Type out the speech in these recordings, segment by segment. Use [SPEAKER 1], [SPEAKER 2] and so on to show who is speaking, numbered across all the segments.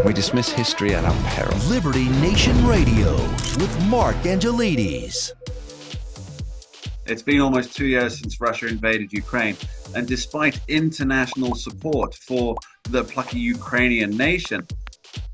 [SPEAKER 1] We dismiss history at our peril.
[SPEAKER 2] Liberty Nation Radio with Mark Angelides.
[SPEAKER 3] It's been almost 2 years since Russia invaded Ukraine, and despite international support for the plucky Ukrainian nation,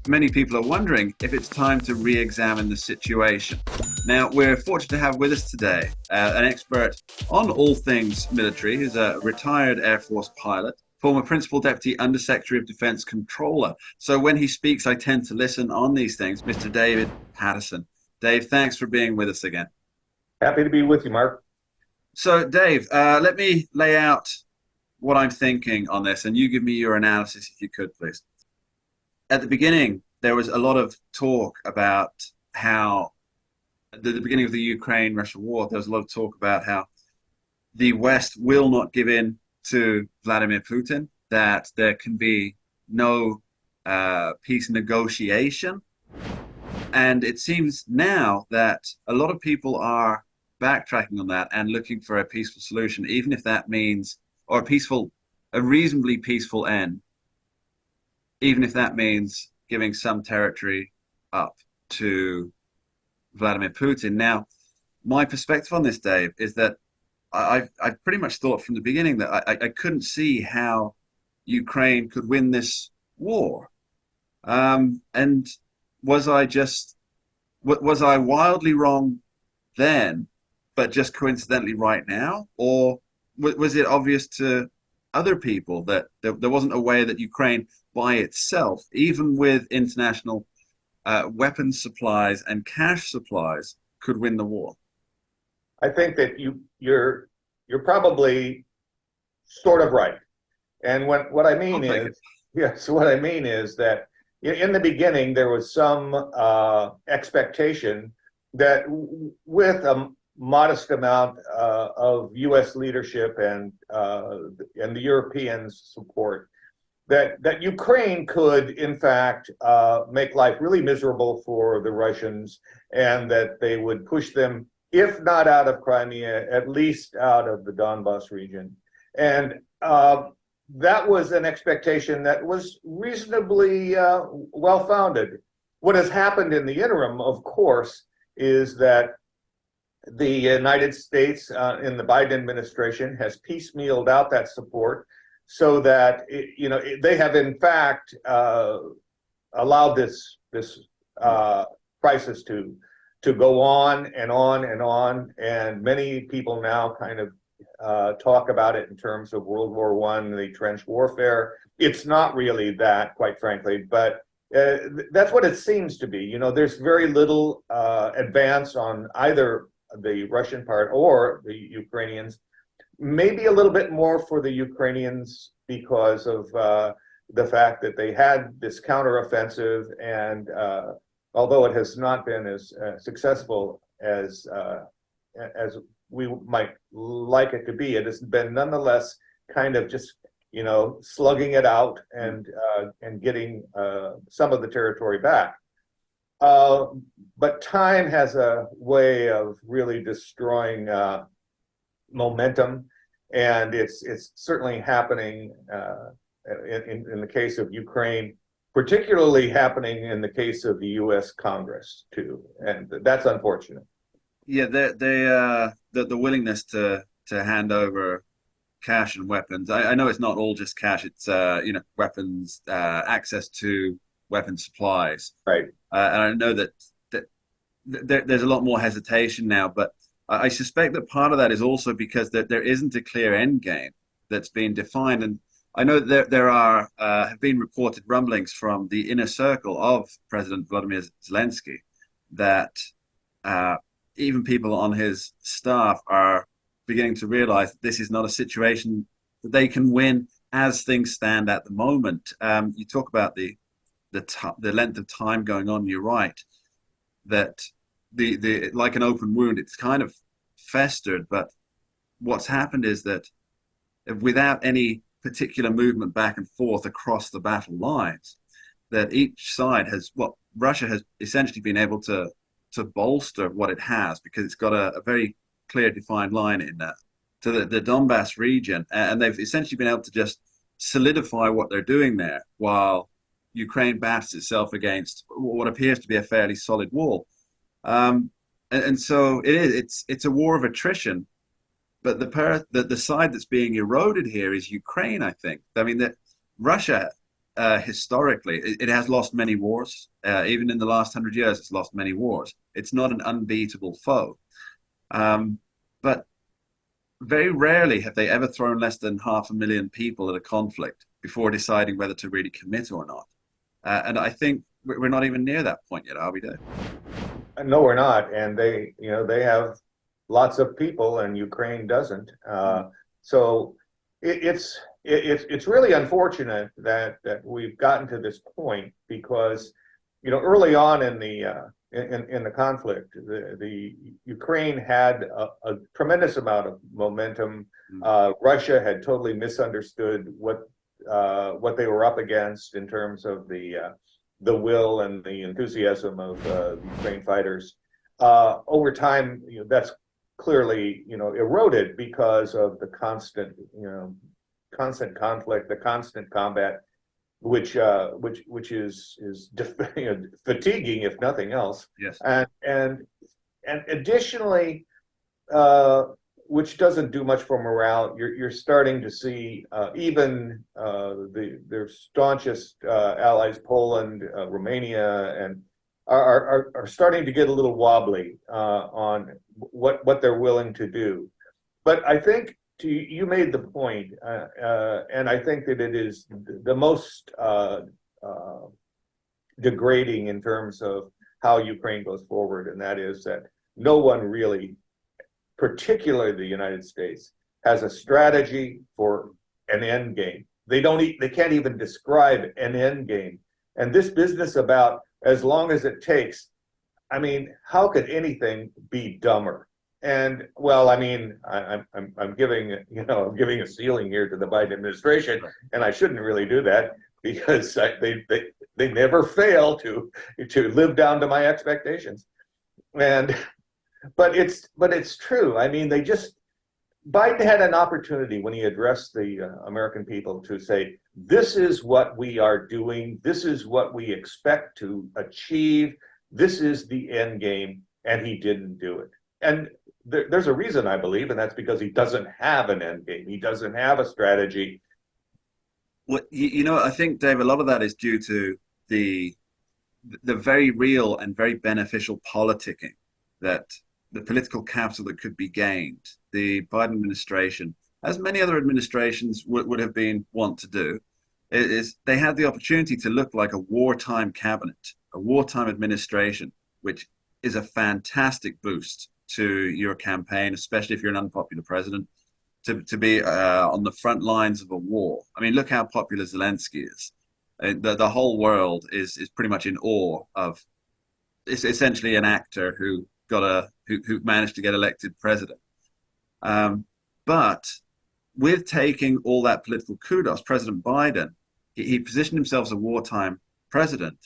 [SPEAKER 3] many people are wondering if it's time to re-examine the situation. Now, we're fortunate to have with us today an expert on all things military. He's a retired Air Force pilot, former Principal Deputy Undersecretary of Defense Controller. So when he speaks, I tend to listen on these things. Mr. David Patterson. Dave, thanks for being with us again.
[SPEAKER 4] Happy to be with you, Mark.
[SPEAKER 3] So, Dave, let me lay out what I'm thinking on this, and you give me your analysis if you could, please. At the beginning, there was a lot of talk about how, at the beginning of the Ukraine-Russia war, there was a lot of talk about how the West will not give in to Vladimir Putin, that there can be no peace negotiation. And it seems now that a lot of people are backtracking on that and looking for a peaceful solution, even if that means, or a reasonably peaceful end, even if that means giving some territory up to Vladimir Putin. Now, my perspective on this, Dave, is that I've pretty much thought from the beginning that I couldn't see how Ukraine could win this war. And was I wildly wrong then, but just coincidentally right now? Or was it obvious to other people that there wasn't a way that Ukraine by itself, even with international weapons supplies and cash supplies, could win the war?
[SPEAKER 4] I think that you're probably sort of right. And what I mean is, yes, what I mean is that in the beginning there was some expectation that with a modest amount of U.S. leadership and the Europeans' support, that Ukraine could, in fact, make life really miserable for the Russians, and that they would push them, if not out of Crimea, at least out of the Donbas region. And that was an expectation that was reasonably well-founded. What has happened in the interim, of course, is that the United States in the Biden administration has piecemealed out that support, so that they have in fact allowed this crisis to go on and on and on, and many people now kind of talk about it in terms of World War I, the trench warfare. It's not really that, quite frankly, but that's what it seems to be. There's very little advance on either the Russian part or the Ukrainians. Maybe a little bit more for the Ukrainians because of the fact that they had this counteroffensive, and although it has not been as successful as we might like it to be, it has been nonetheless kind of just slugging it out and getting some of the territory back. But time has a way of really destroying momentum, and it's certainly happening in the case of Ukraine, particularly happening in the case of the U.S. Congress too, and that's unfortunate.
[SPEAKER 3] Yeah, the willingness to hand over cash and weapons. I know it's not all just cash. It's weapons, access to weapon supplies.
[SPEAKER 4] Right.
[SPEAKER 3] And I know that there's a lot more hesitation now, but I suspect that part of that is also because there isn't a clear end game that's been defined. And I know that there have been reported rumblings from the inner circle of President Vladimir Zelensky that even people on his staff are beginning to realize that this is not a situation that they can win as things stand at the moment. You talk about the length of time going on. You're right that the like an open wound, it's kind of festered. But what's happened is that without any particular movement back and forth across the battle lines, that each side Russia has essentially been able to bolster what it has, because it's got a very clear defined line in that to the Donbas region, and they've essentially been able to just solidify what they're doing there, while Ukraine batters itself against what appears to be a fairly solid wall. And so it's a war of attrition. But the side that's being eroded here is Ukraine, I think. I mean, that Russia, historically, it has lost many wars. Even in the last 100 years, it's lost many wars. It's not an unbeatable foe. But very rarely have they ever thrown less than 500,000 people at a conflict before deciding whether to really commit or not. And I think we're not even near that point yet, are we, Dave?
[SPEAKER 4] No, we're not. And they have lots of people, and Ukraine doesn't. So it's really unfortunate that we've gotten to this point, because early on in the conflict, the Ukraine had a tremendous amount of momentum. Russia had totally misunderstood what they were up against in terms of the will and the enthusiasm of the Ukraine fighters. Over time, that's clearly eroded because of the constant conflict, the constant combat, which is fatiguing, if nothing else.
[SPEAKER 3] Yes.
[SPEAKER 4] And additionally, which doesn't do much for morale. You're starting to see even their staunchest allies, Poland, Romania, and are starting to get a little wobbly on what they're willing to do. But I think you made the point, and I think that it is the most degrading in terms of how Ukraine goes forward, and that is that no one really, particularly the United States, has a strategy for an end game. They can't even describe an end game. And this business about as long as it takes, I mean, how could anything be dumber? And well, I mean, I'm giving a ceiling here to the Biden administration, and I shouldn't really do that, because they never fail to live down to my expectations. But it's true. I mean, Biden had an opportunity when he addressed the American people to say, this is what we are doing. This is what we expect to achieve. This is the end game. And he didn't do it. And there's a reason, I believe, and that's because he doesn't have an end game. He doesn't have a strategy.
[SPEAKER 3] Well, I think, Dave, a lot of that is due to the very real and very beneficial politicking, that the political capital that could be gained. The Biden administration, as many other administrations would have been wont to do, is they had the opportunity to look like a wartime cabinet, a wartime administration, which is a fantastic boost to your campaign, especially if you're an unpopular president, to be on the front lines of a war. I mean, look how popular Zelensky is. The whole world is pretty much in awe of. It's essentially an actor who managed to get elected president. But with taking all that political kudos, President Biden, he positioned himself as a wartime president,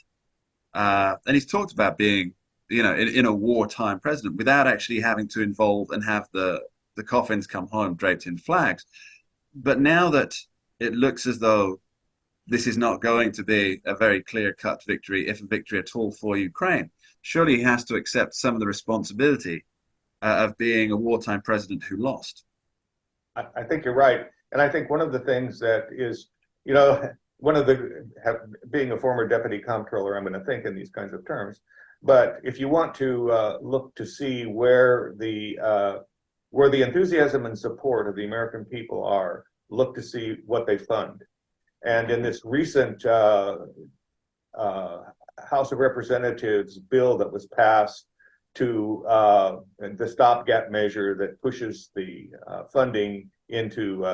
[SPEAKER 3] and he's talked about being, in a wartime president without actually having to involve and have the coffins come home draped in flags. But now that it looks as though this is not going to be a very clear-cut victory, if a victory at all, for Ukraine, surely he has to accept some of the responsibility of being a wartime president who lost.
[SPEAKER 4] I think you're right. And I think one of the things that is, being a former deputy comptroller, I'm going to think in these kinds of terms. But if you want to look to see where the enthusiasm and support of the American people are, look to see what they fund. And in this recent House of Representatives bill that was passed to the stopgap measure that pushes the funding into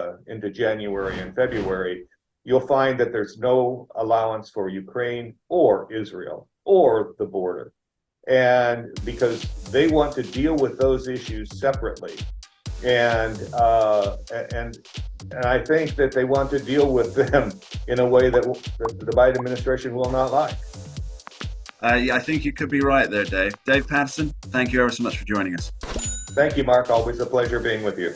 [SPEAKER 4] January and February, you'll find that there's no allowance for Ukraine or Israel or the border. And because they want to deal with those issues separately. And I think that they want to deal with them in a way that the Biden administration will not like.
[SPEAKER 3] Yeah, I think you could be right there, Dave. Dave Patterson, thank you ever so much for joining us.
[SPEAKER 4] Thank you, Mark. Always a pleasure being with you.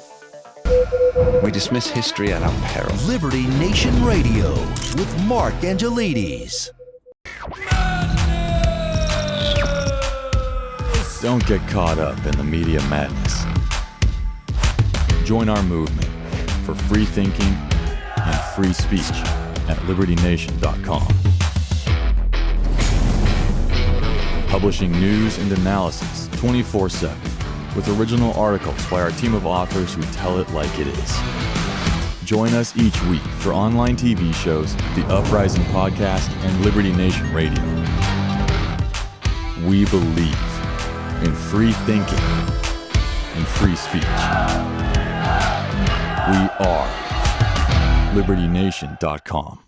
[SPEAKER 1] We dismiss history at our peril.
[SPEAKER 2] Liberty Nation Radio with Mark Angelides.
[SPEAKER 5] Don't get caught up in the media madness. Join our movement for free thinking and free speech at libertynation.com. Publishing news and analysis 24/7 with original articles by our team of authors who tell it like it is. Join us each week for online TV shows, The Uprising Podcast, and Liberty Nation Radio. We believe in free thinking and free speech. We are libertynation.com.